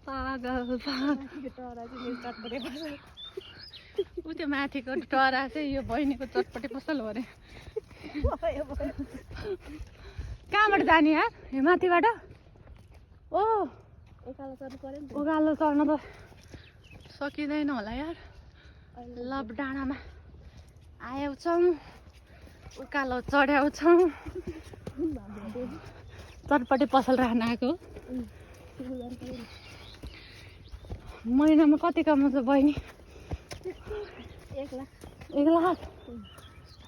पागल ऊ त्यो माथिको टरा चाहिँ यो बहिनीको चटपटे पसल हो अरे। कहाँबाट जाने यार यो माथिबाट? ओ उकालो चढ्न त सकिँदैन होला यार। लभ डाँडामा आएका छौँ, उकालो चढेका छौँ। चटपटे पसल राख्न आएको। महिनामा कति कमाउँछ बहिनी? 1 लाख। 1 लाख?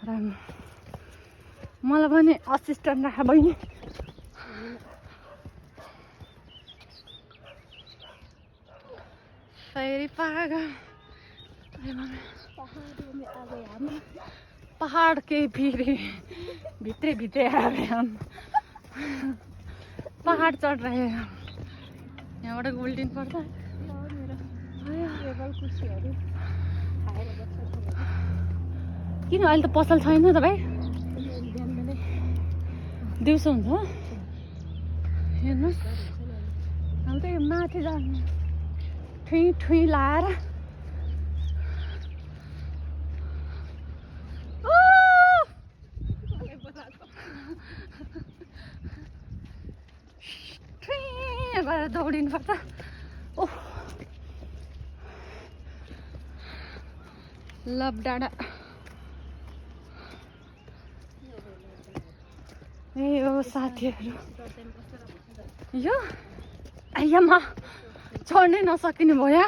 राम्रो। मलाई पनि असिस्टेन्ट राख बहिनी। फेरि पागल। पहाड़ के फिरे भित्रे भित्रे आ गए हम। पहाड़ चढ़ रहे हैं हम। यहाँबाट गोल्डन पर्छ। किन अहिले त पसल छैन त भाइ? दिउँसो हुन्छ हेर्नुहोस्। हामी त यो माथि जानु ठुई ठुई लाएर गरेर दौडिनु पर्छ। ओह लभ डाँडा। ए हो साथीहरू यो आइयामा चढ्नै नसकिने भयो।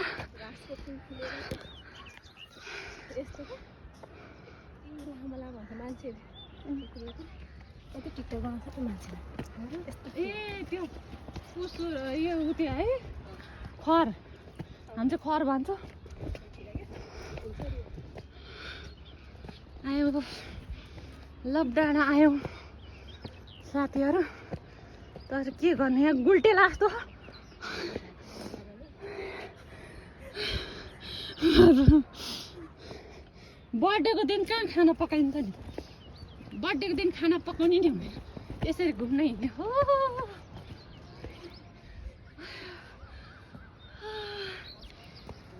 ए त्यो कुसु यो उयो है खर, हामी चाहिँ खर भन्छ। आयो लभ डाँडा आयौँ साथीहरू। तर के गर्ने यहाँ गुल्टे लाग्छ। बर्थडेको दिन कहाँ खाना पकाइन्छ नि? बर्थडेको दिन खाना पकाउने नि हुँदैन, यसरी घुम्न हिँड्ने हो।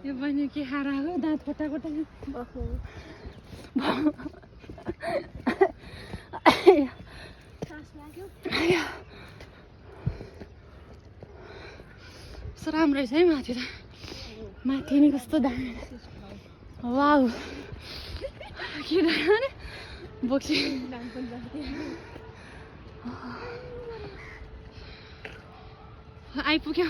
यो बहिनी के खाएर आएको? दाँत कोटा कोटा कस्तो राम्रो रहेछ है माथि त। माथि नि कस्तो दामी। वाउ किनभने बोक्सी आइपुग्यो।